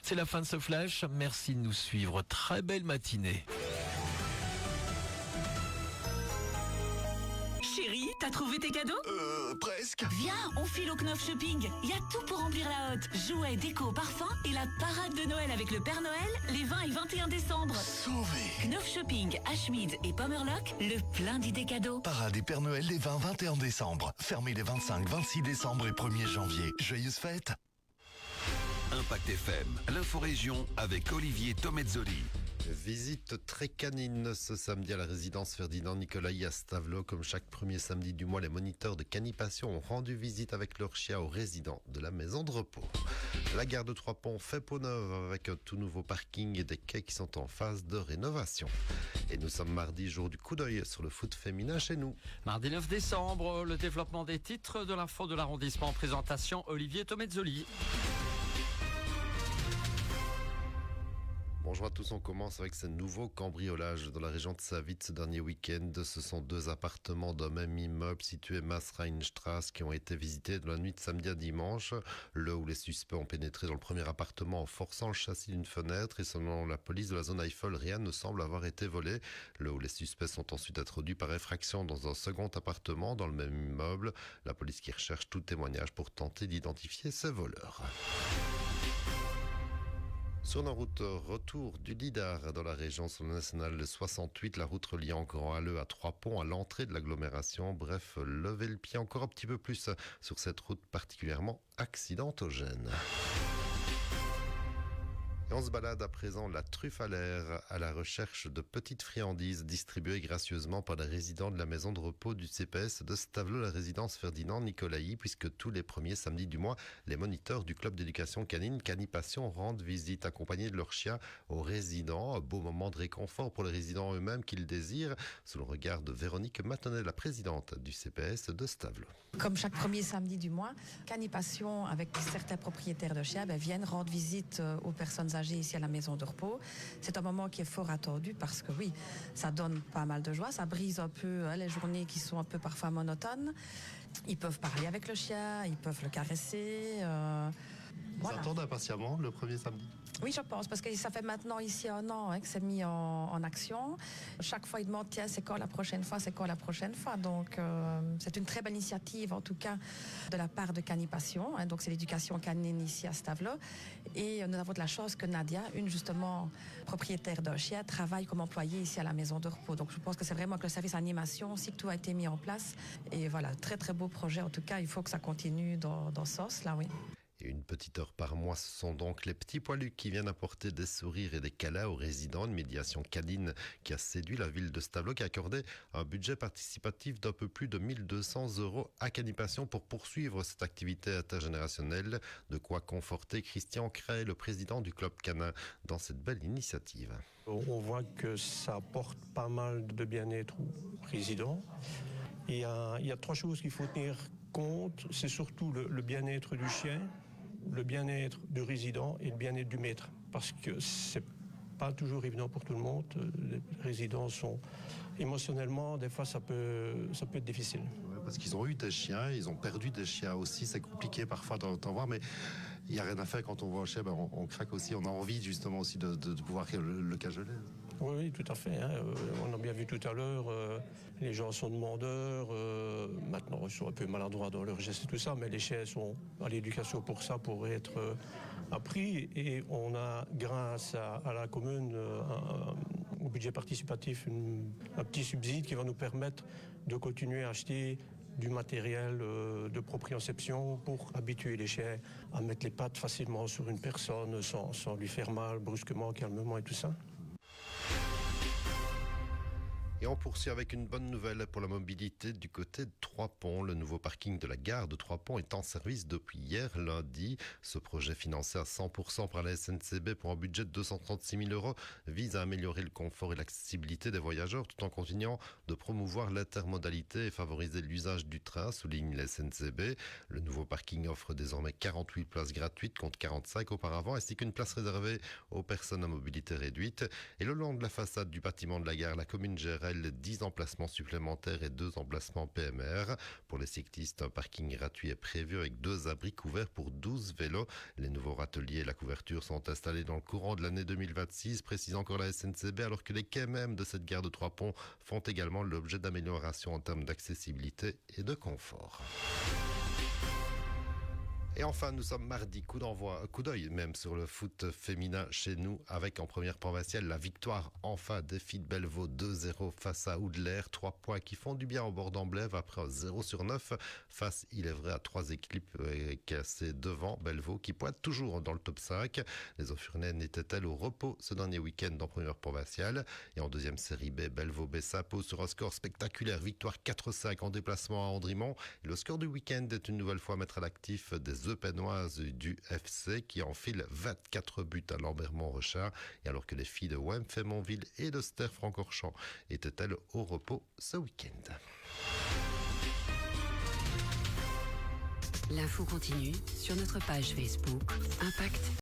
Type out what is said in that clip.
C'est la fin de ce flash. Merci de nous suivre. Très belle matinée. Chérie, t'as trouvé tes cadeaux? Presque. Viens, on file au Knopf Shopping. Il y a tout pour remplir la hotte. Jouets, déco, parfums et la parade de Noël avec le Père Noël les 20 et 21 décembre. Sauvé. Knopf Shopping, Ashmead et Pomerlock, le plein d'idées cadeaux. Parade et Père Noël les 20-21 décembre. Fermé les 25, 26 décembre et 1er janvier. Joyeuses fêtes. Impact FM, l'info-région avec Olivier Tomezzoli. Visite très canine ce samedi à la résidence Ferdinand Nicolaï à Stavelot. Comme chaque premier samedi du mois, les moniteurs de canipation ont rendu visite avec leur chien aux résidents de la maison de repos. La gare de Trois-Ponts fait peau neuve avec un tout nouveau parking et des quais qui sont en phase de rénovation. Et nous sommes mardi, jour du coup d'œil sur le foot féminin chez nous. Mardi 9 décembre, le développement des titres de l'info de l'arrondissement en présentation Olivier Tomezzoli. Bonjour à tous, on commence avec ce nouveau cambriolage dans la région de Savitz ce dernier week-end. Ce sont 2 appartements d'un même immeuble situé Maas-Rheinstrasse qui ont été visités dans la nuit de samedi à dimanche. Là où les suspects ont pénétré dans le premier appartement en forçant le châssis d'une fenêtre et selon la police de la zone Eiffel, rien ne semble avoir été volé. Là où les suspects sont ensuite introduits par effraction dans un second appartement dans le même immeuble. La police qui recherche tout témoignage pour tenter d'identifier ces voleurs. Sur la route retour du Lidar dans la région sur le national 68, la route reliant Grand-Halleux à Trois-Ponts à l'entrée de l'agglomération. Bref, levez le pied encore un petit peu plus sur cette route particulièrement accidentogène. Et on se balade à présent la truffe à l'air à la recherche de petites friandises distribuées gracieusement par les résidents de la maison de repos du CPS de Stavelot, la résidence Ferdinand Nicolaï, puisque tous les premiers samedis du mois, les moniteurs du club d'éducation canine Canipation rendent visite accompagnés de leurs chiens aux résidents. Un beau moment de réconfort pour les résidents eux-mêmes qui le désirent, sous le regard de Véronique Matonnet, la présidente du CPS de Stavelot. Comme chaque premier samedi du mois, Canipation, avec certains propriétaires de chiens, viennent rendre visite aux personnes âgées ici à la maison de repos. C'est un moment qui est fort attendu parce que oui, ça donne pas mal de joie, ça brise un peu les journées qui sont un peu parfois monotones. Ils peuvent parler avec le chien, ils peuvent le caresser. Ils attendent impatiemment le premier samedi. Oui, je pense, parce que ça fait maintenant ici 1 an que c'est mis en action. Chaque fois, ils demandent, tiens, c'est quand la prochaine fois, c'est quand la prochaine fois. Donc, c'est une très belle initiative, en tout cas, de la part de Canipation. Donc, c'est l'éducation canine ici à Stavelot. Et nous avons de la chance que Nadia, une justement propriétaire d'un chien, travaille comme employée ici à la maison de repos. Donc, je pense que c'est vraiment que le service animation, aussi que tout a été mis en place. Et voilà, très, très beau projet. En tout cas, il faut que ça continue dans ce sens-là, oui. Et 1 petite heure par mois, ce sont donc les petits poilus qui viennent apporter des sourires et des câlins aux résidents. Une médiation canine qui a séduit la ville de Stavelot, qui a accordé un budget participatif d'un peu plus de 1 200 € à Canipation pour poursuivre cette activité intergénérationnelle. De quoi conforter Christian Cray, le président du club canin, dans cette belle initiative. On voit que ça apporte pas mal de bien-être aux résidents. Il y a 3 choses qu'il faut tenir compte. C'est surtout le bien-être du chien, le bien-être du résident et le bien-être du maître. Parce que c'est pas toujours évident pour tout le monde. Les résidents sont émotionnellement, des fois ça peut être difficile. Ouais, parce qu'ils ont eu des chiens, ils ont perdu des chiens aussi. C'est compliqué parfois d'en voir, mais il n'y a rien à faire quand on voit un chien, on craque aussi. On a envie justement aussi de pouvoir le cajoler. Oui, tout à fait. On a bien vu tout à l'heure, les gens sont demandeurs. Maintenant, ils sont un peu maladroits dans leurs gestes et tout ça, mais les chiens sont à l'éducation pour ça, pour être appris. Et on a, grâce à la commune, au budget participatif, un petit subside qui va nous permettre de continuer à acheter du matériel de proprioception pour habituer les chiens à mettre les pattes facilement sur une personne sans lui faire mal brusquement, calmement et tout ça. Et on poursuit avec une bonne nouvelle pour la mobilité du côté de Trois-Ponts. Le nouveau parking de la gare de Trois-Ponts est en service depuis hier lundi. Ce projet financé à 100% par la SNCB pour un budget de 236 000 € vise à améliorer le confort et l'accessibilité des voyageurs tout en continuant de promouvoir l'intermodalité et favoriser l'usage du train, souligne la SNCB. Le nouveau parking offre désormais 48 places gratuites contre 45 auparavant, ainsi qu'une place réservée aux personnes à mobilité réduite. Et le long de la façade du bâtiment de la gare, la commune gérerait Noël, 10 emplacements supplémentaires et 2 emplacements PMR. Pour les cyclistes, un parking gratuit est prévu avec 2 abris couverts pour 12 vélos. Les nouveaux râteliers et la couverture sont installés dans le courant de l'année 2026, précise encore la SNCB, alors que les quais même de cette gare de Trois-Ponts font également l'objet d'améliorations en termes d'accessibilité et de confort. Et enfin, nous sommes mardi, coup d'œil même sur le foot féminin chez nous, avec en première provinciale la victoire enfin des filles de Bellevaux 2-0 face à Oudler. 3 points qui font du bien au bord d'Amblève après un 0/9 face, il est vrai, à 3 équipes cassées devant Bellevaux qui pointe toujours dans le top 5. Les Aufurnaines étaient-elles au repos ce dernier week-end en première provinciale. Et en deuxième série B, Bellevaux s'impose sur un score spectaculaire, victoire 4-5 en déplacement à Andrimont. Et le score du week-end est une nouvelle fois à mettre à l'actif des Eupénoises du FC qui enfilent 24 buts à Lambermont-Rochard, et alors que les filles de Wem-Fémonville et de Ster-Francorchamps étaient-elles au repos ce week-end. L'info continue sur notre page Facebook Impact